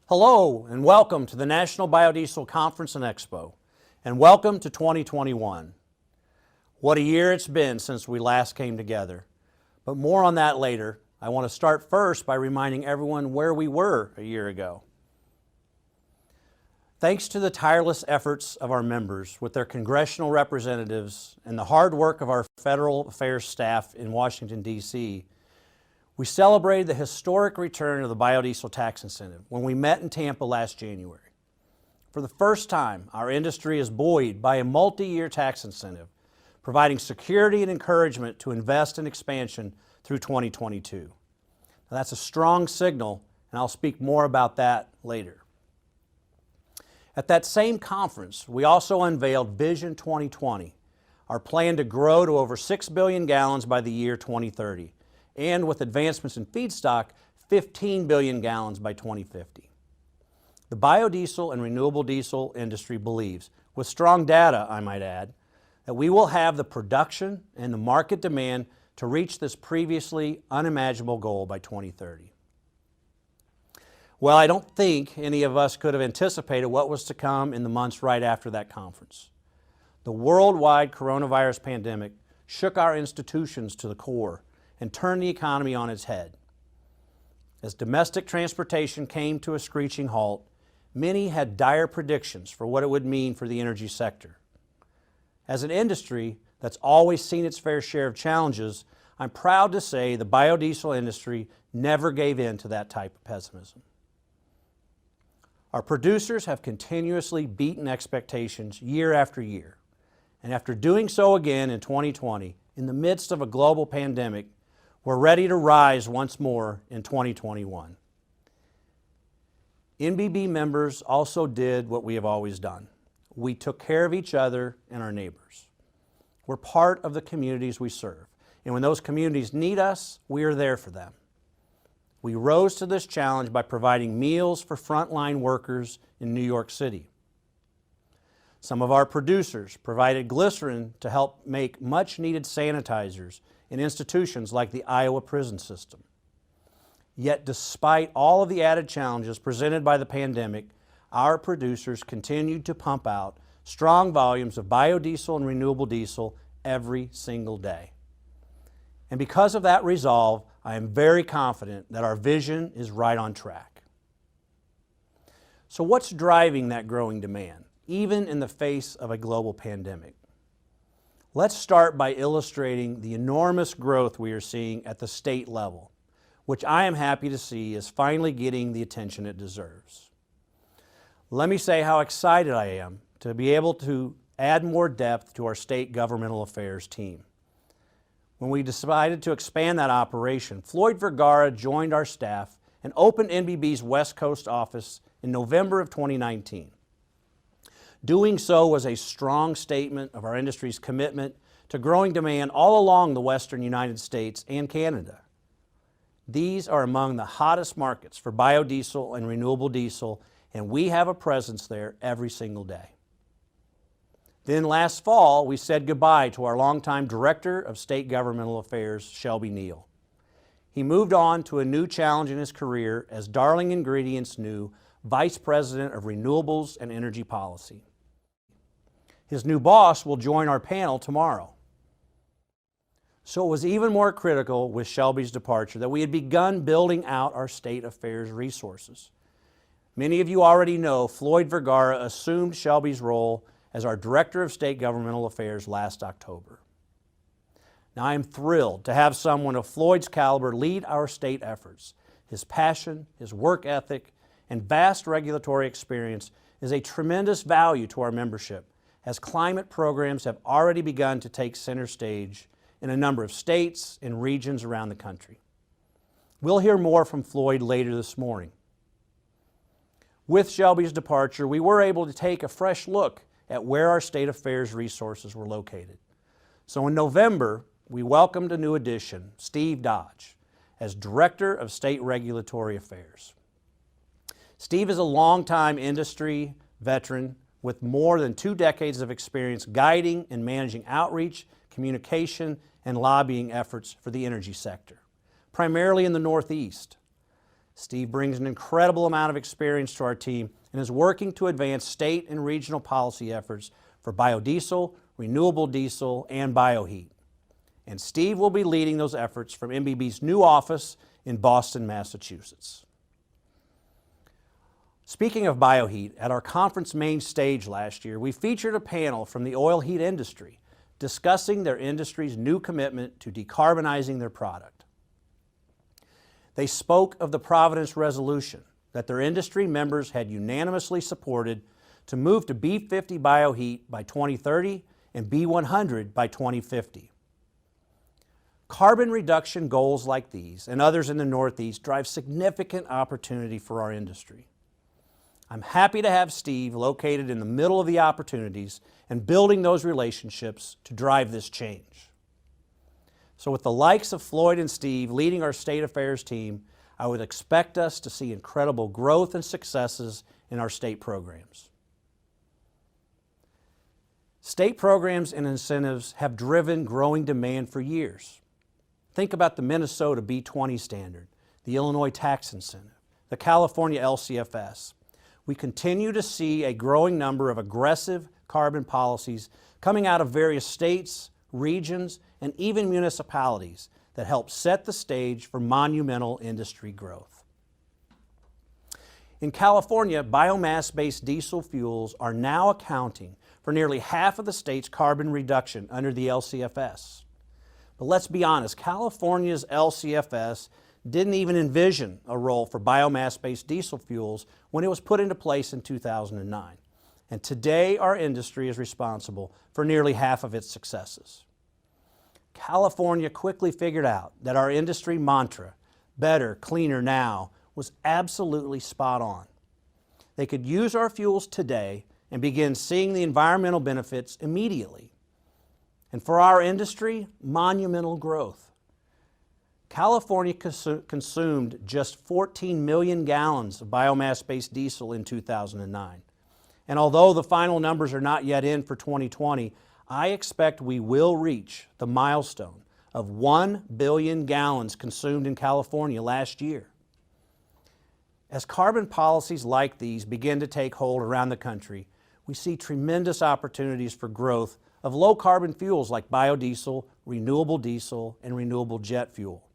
Hello and welcome to the National Biodiesel Conference and Expo, and welcome to 2021. What a year it's been since we last came together, but more on that later. I want to start first by reminding everyone where we were a year ago. Thanks to the tireless efforts of our members with their congressional representatives and the hard work of our federal affairs staff in Washington, D.C., we celebrated the historic return of the biodiesel tax incentive when we met in Tampa last January. For the first time, our industry is buoyed by a multi-year tax incentive, providing security and encouragement to invest in expansion through 2022. Now, that's a strong signal, and I'll speak more about that later. At that same conference, we also unveiled Vision 2020, our plan to grow to over 6 billion gallons by the year 2030. And with advancements in feedstock, 15 billion gallons by 2050. The biodiesel and renewable diesel industry believes, with strong data I might add, that we will have the production and the market demand to reach this previously unimaginable goal by 2030. Well, I don't think any of us could have anticipated what was to come in the months right after that conference. The worldwide coronavirus pandemic shook our institutions to the core and turned the economy on its head. As domestic transportation came to a screeching halt, many had dire predictions for what it would mean for the energy sector. As an industry that's always seen its fair share of challenges, I'm proud to say the biodiesel industry never gave in to that type of pessimism. Our producers have continuously beaten expectations year after year, and after doing so again in 2020, in the midst of a global pandemic, we're ready to rise once more in 2021. NBB members also did what we have always done. We took care of each other and our neighbors. We're part of the communities we serve, and when those communities need us, we are there for them. We rose to this challenge by providing meals for frontline workers in New York City. Some of our producers provided glycerin to help make much-needed sanitizers in institutions like the Iowa prison system. Yet despite all of the added challenges presented by the pandemic, our producers continued to pump out strong volumes of biodiesel and renewable diesel every single day. And because of that resolve, I am very confident that our vision is right on track. So what's driving that growing demand, even in the face of a global pandemic? Let's start by illustrating the enormous growth we are seeing at the state level, which I am happy to see is finally getting the attention it deserves. Let me say how excited I am to be able to add more depth to our state governmental affairs team. When we decided to expand that operation, Floyd Vergara joined our staff and opened NBB's West Coast office in November of 2019. Doing so was a strong statement of our industry's commitment to growing demand all along the western United States and Canada. These are among the hottest markets for biodiesel and renewable diesel, and we have a presence there every single day. Then last fall, we said goodbye to our longtime Director of State Governmental Affairs, Shelby Neal. He moved on to a new challenge in his career as Darling Ingredients' new Vice President of Renewables and Energy Policy. His new boss will join our panel tomorrow. So it was even more critical with Shelby's departure that we had begun building out our state affairs resources. Many of you already know Floyd Vergara assumed Shelby's role as our Director of State Governmental Affairs last October. Now I am thrilled to have someone of Floyd's caliber lead our state efforts. His passion, his work ethic, and vast regulatory experience is a tremendous value to our membership, as climate programs have already begun to take center stage in a number of states and regions around the country. We'll hear more from Floyd later this morning. With Shelby's departure, we were able to take a fresh look at where our state affairs resources were located. So in November, we welcomed a new addition, Steve Dodge, as Director of State Regulatory Affairs. Steve is a longtime industry veteran with more than 2 decades of experience guiding and managing outreach, communication, and lobbying efforts for the energy sector, primarily in the Northeast. Steve brings an incredible amount of experience to our team and is working to advance state and regional policy efforts for biodiesel, renewable diesel, and bioheat. And Steve will be leading those efforts from NBB's new office in Boston, Massachusetts. Speaking of bioheat, at our conference main stage last year, we featured a panel from the oil heat industry discussing their industry's new commitment to decarbonizing their product. They spoke of the Providence Resolution that their industry members had unanimously supported to move to B50 bioheat by 2030 and B100 by 2050. Carbon reduction goals like these and others in the Northeast drive significant opportunity for our industry. I'm happy to have Steve located in the middle of the opportunities and building those relationships to drive this change. So with the likes of Floyd and Steve leading our state affairs team, I would expect us to see incredible growth and successes in our state programs. State programs and incentives have driven growing demand for years. Think about the Minnesota B20 standard, the Illinois tax incentive, the California LCFS. We continue to see a growing number of aggressive carbon policies coming out of various states, regions, and even municipalities that help set the stage for monumental industry growth. In California, biomass-based diesel fuels are now accounting for nearly half of the state's carbon reduction under the LCFS. But let's be honest, California's LCFS didn't even envision a role for biomass-based diesel fuels when it was put into place in 2009. And today, our industry is responsible for nearly half of its successes. California quickly figured out that our industry mantra, better, cleaner now, was absolutely spot on. They could use our fuels today and begin seeing the environmental benefits immediately. And for our industry, monumental growth. California consumed just 14 million gallons of biomass-based diesel in 2009. And although the final numbers are not yet in for 2020, I expect we will reach the milestone of 1 billion gallons consumed in California last year. As carbon policies like these begin to take hold around the country, we see tremendous opportunities for growth of low-carbon fuels like biodiesel, renewable diesel, and renewable jet fuel.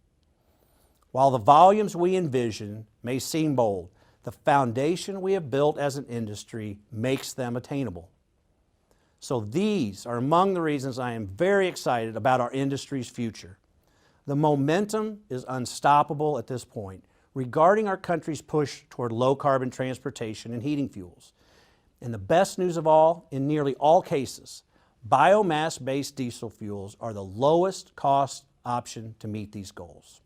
While the volumes we envision may seem bold, the foundation we have built as an industry makes them attainable. So these are among the reasons I am very excited about our industry's future. The momentum is unstoppable at this point regarding our country's push toward low-carbon transportation and heating fuels. And the best news of all, in nearly all cases, biomass-based diesel fuels are the lowest cost option to meet these goals.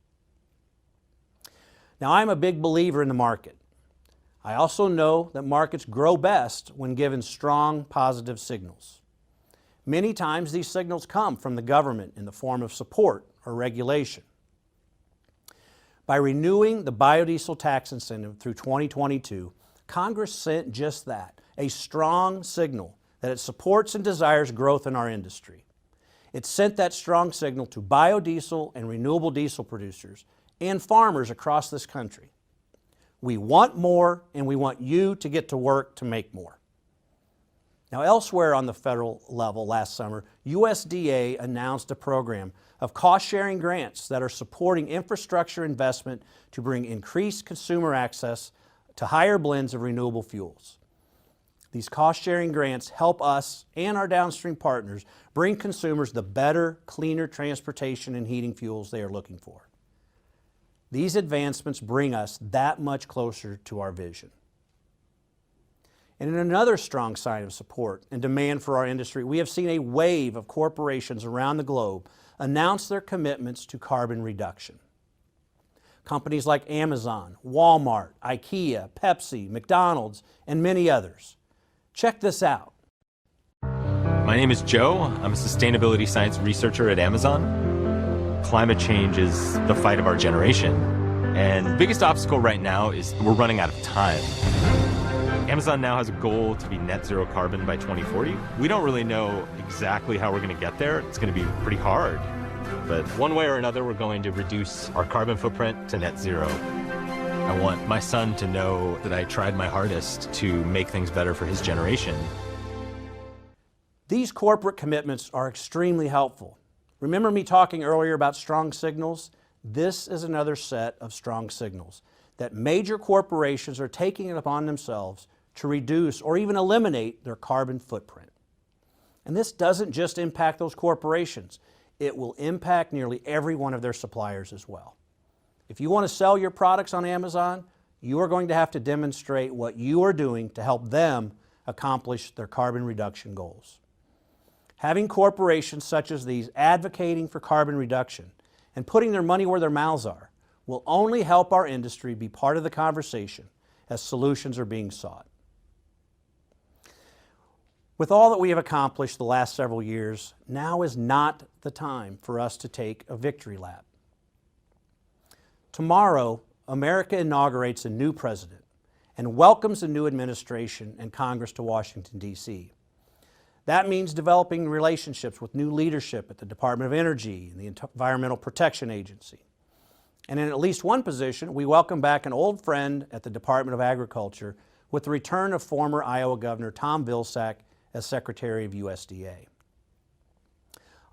Now, I'm a big believer in the market. I also know that markets grow best when given strong positive signals. Many times these signals come from the government in the form of support or regulation. By renewing the biodiesel tax incentive through 2022, Congress sent just that, a strong signal that it supports and desires growth in our industry. It sent that strong signal to biodiesel and renewable diesel producers and farmers across this country. We want more, and we want you to get to work to make more. Now, elsewhere on the federal level last summer, USDA announced a program of cost-sharing grants that are supporting infrastructure investment to bring increased consumer access to higher blends of renewable fuels. These cost-sharing grants help us and our downstream partners bring consumers the better, cleaner transportation and heating fuels they are looking for. These advancements bring us that much closer to our vision. And in another strong sign of support and demand for our industry, we have seen a wave of corporations around the globe announce their commitments to carbon reduction. Companies like Amazon, Walmart, IKEA, Pepsi, McDonald's, and many others. Check this out. My name is Joe. I'm a sustainability science researcher at Amazon. Climate change is the fight of our generation. And the biggest obstacle right now is we're running out of time. Amazon now has a goal to be net zero carbon by 2040. We don't really know exactly how we're going to get there. It's going to be pretty hard. But one way or another, we're going to reduce our carbon footprint to net zero. I want my son to know that I tried my hardest to make things better for his generation. These corporate commitments are extremely helpful. Remember me talking earlier about strong signals? This is another set of strong signals that major corporations are taking it upon themselves to reduce or even eliminate their carbon footprint. And this doesn't just impact those corporations. It will impact nearly every one of their suppliers as well. If you want to sell your products on Amazon, you are going to have to demonstrate what you are doing to help them accomplish their carbon reduction goals. Having corporations such as these advocating for carbon reduction and putting their money where their mouths are will only help our industry be part of the conversation as solutions are being sought. With all that we have accomplished the last several years, now is not the time for us to take a victory lap. Tomorrow, America inaugurates a new president and welcomes a new administration and Congress to Washington, D.C. That means developing relationships with new leadership at the Department of Energy and the Environmental Protection Agency. And in at least one position, we welcome back an old friend at the Department of Agriculture with the return of former Iowa Governor Tom Vilsack as Secretary of USDA.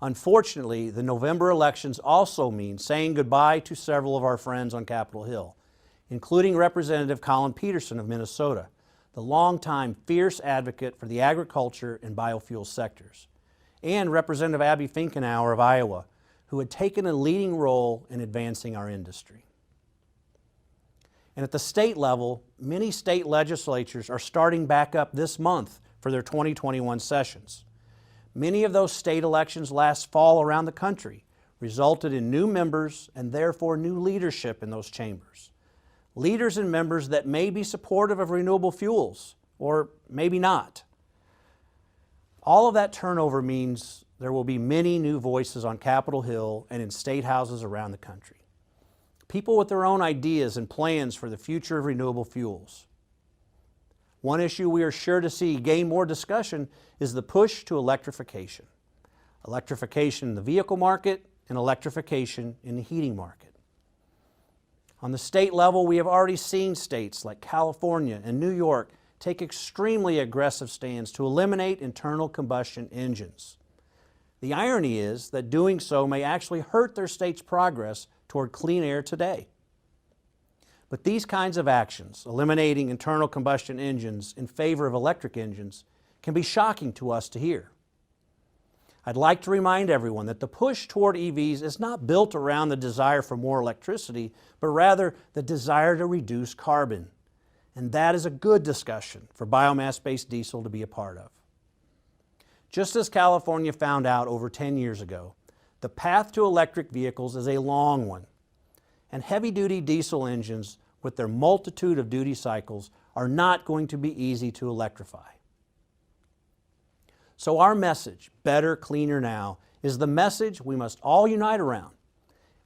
Unfortunately, the November elections also mean saying goodbye to several of our friends on Capitol Hill, including Representative Colin Peterson of Minnesota, the longtime fierce advocate for the agriculture and biofuel sectors, and Representative Abby Finkenauer of Iowa, who had taken a leading role in advancing our industry. And at the state level, many state legislatures are starting back up this month for their 2021 sessions. Many of those state elections last fall around the country resulted in new members and therefore new leadership in those chambers. Leaders and members that may be supportive of renewable fuels, or maybe not. All of that turnover means there will be many new voices on Capitol Hill and in state houses around the country. People with their own ideas and plans for the future of renewable fuels. One issue we are sure to see gain more discussion is the push to electrification. Electrification in the vehicle market and electrification in the heating market. On the state level, we have already seen states like California and New York take extremely aggressive stands to eliminate internal combustion engines. The irony is that doing so may actually hurt their state's progress toward clean air today. But these kinds of actions, eliminating internal combustion engines in favor of electric engines, can be shocking to us to hear. I'd like to remind everyone that the push toward EVs is not built around the desire for more electricity, but rather the desire to reduce carbon. And that is a good discussion for biomass-based diesel to be a part of. Just as California found out over 10 years ago, the path to electric vehicles is a long one, and heavy-duty diesel engines with their multitude of duty cycles are not going to be easy to electrify. So our message, Better, Cleaner Now, is the message we must all unite around,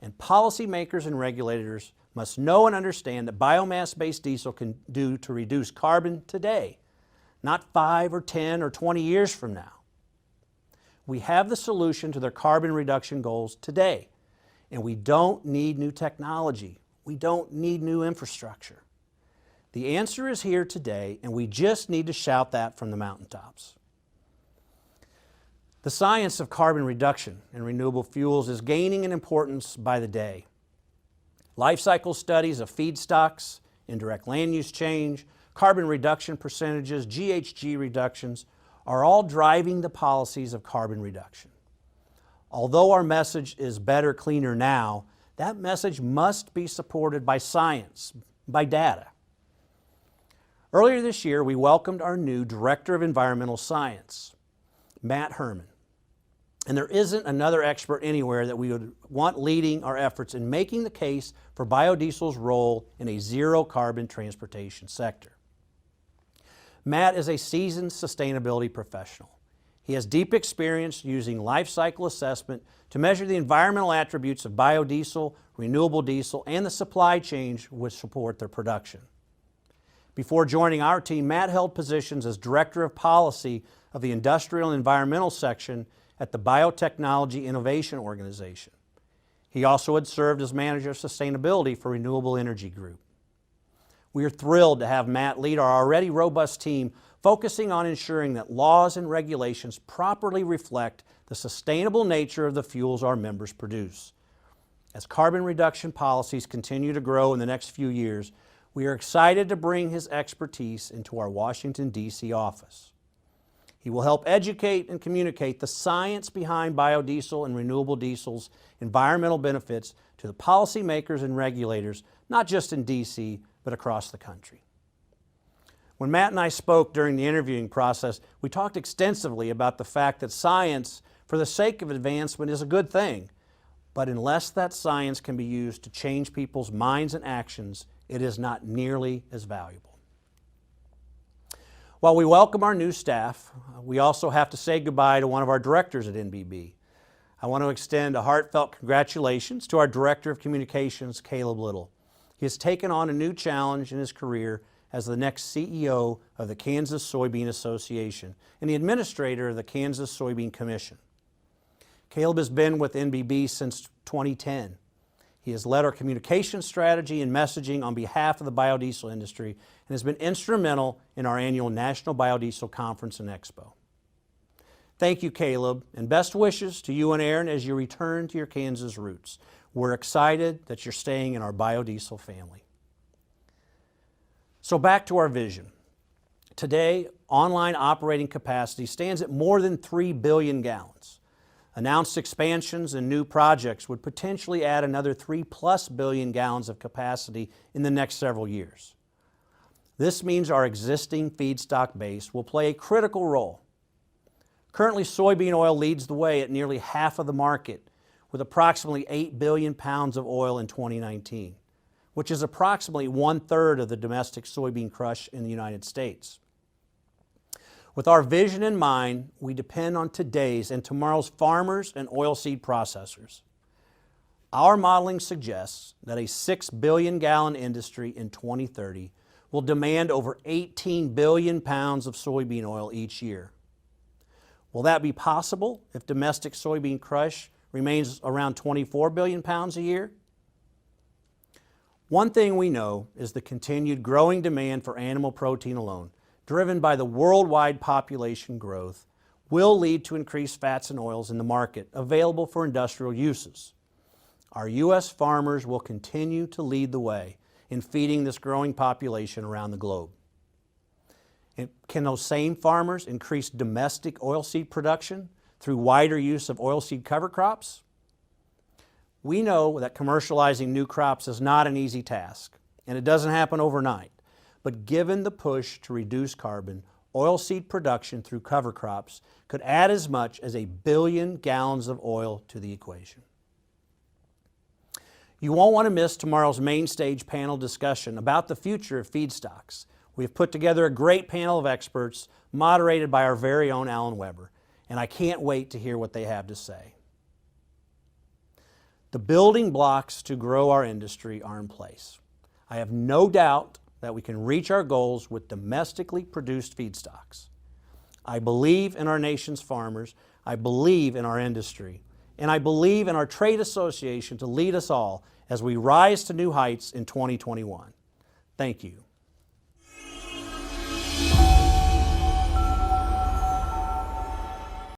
and policymakers and regulators must know and understand that biomass-based diesel can do to reduce carbon today, not 5 or 10 or 20 years from now. We have the solution to their carbon reduction goals today, and we don't need new technology. We don't need new infrastructure. The answer is here today, and we just need to shout that from the mountaintops. The science of carbon reduction and renewable fuels is gaining in importance by the day. Life cycle studies of feedstocks, indirect land use change, carbon reduction percentages, GHG reductions are all driving the policies of carbon reduction. Although our message is better, cleaner now, that message must be supported by science, by data. Earlier this year, we welcomed our new Director of Environmental Science, Matt Herman. And there isn't another expert anywhere that we would want leading our efforts in making the case for biodiesel's role in a zero-carbon transportation sector. Matt is a seasoned sustainability professional. He has deep experience using life cycle assessment to measure the environmental attributes of biodiesel, renewable diesel, and the supply chains which support their production. Before joining our team, Matt held positions as Director of Policy of the Industrial and Environmental Section at the Biotechnology Innovation Organization. He also had served as Manager of Sustainability for Renewable Energy Group. We are thrilled to have Matt lead our already robust team focusing on ensuring that laws and regulations properly reflect the sustainable nature of the fuels our members produce. As carbon reduction policies continue to grow in the next few years, we are excited to bring his expertise into our Washington, D.C. office. He will help educate and communicate the science behind biodiesel and renewable diesel's environmental benefits to the policymakers and regulators, not just in D.C., but across the country. When Matt and I spoke during the interviewing process, we talked extensively about the fact that science, for the sake of advancement, is a good thing, but unless that science can be used to change people's minds and actions, it is not nearly as valuable. While we welcome our new staff, we also have to say goodbye to one of our directors at NBB. I want to extend a heartfelt congratulations to our Director of Communications, Caleb Little. He has taken on a new challenge in his career as the next CEO of the Kansas Soybean Association and the administrator of the Kansas Soybean Commission. Caleb has been with NBB since 2010. He has led our communication strategy and messaging on behalf of the biodiesel industry and has been instrumental in our annual National Biodiesel Conference and Expo. Thank you, Caleb, and best wishes to you and Aaron as you return to your Kansas roots. We're excited that you're staying in our biodiesel family. So back to our vision. Today, online operating capacity stands at more than 3 billion gallons. Announced expansions and new projects would potentially add another 3+ billion gallons of capacity in the next several years. This means our existing feedstock base will play a critical role. Currently, soybean oil leads the way at nearly half of the market, with approximately 8 billion pounds of oil in 2019, which is approximately 1/3 of the domestic soybean crush in the United States. With our vision in mind, we depend on today's and tomorrow's farmers and oilseed processors. Our modeling suggests that a 6 billion gallon industry in 2030 will demand over 18 billion pounds of soybean oil each year. Will that be possible if domestic soybean crush remains around 24 billion pounds a year? One thing we know is the continued growing demand for animal protein alone, driven by the worldwide population growth, will lead to increased fats and oils in the market available for industrial uses. Our U.S. farmers will continue to lead the way in feeding this growing population around the globe. And can those same farmers increase domestic oilseed production through wider use of oilseed cover crops? We know that commercializing new crops is not an easy task, and it doesn't happen overnight. But given the push to reduce carbon, oilseed production through cover crops could add as much as 1 billion gallons of oil to the equation. You won't want to miss tomorrow's main stage panel discussion about the future of feedstocks. We have put together a great panel of experts moderated by our very own Alan Weber, and I can't wait to hear what they have to say. The building blocks to grow our industry are in place. I have no doubt that we can reach our goals with domestically produced feedstocks. I believe in our nation's farmers, I believe in our industry, and I believe in our trade association to lead us all as we rise to new heights in 2021. Thank you.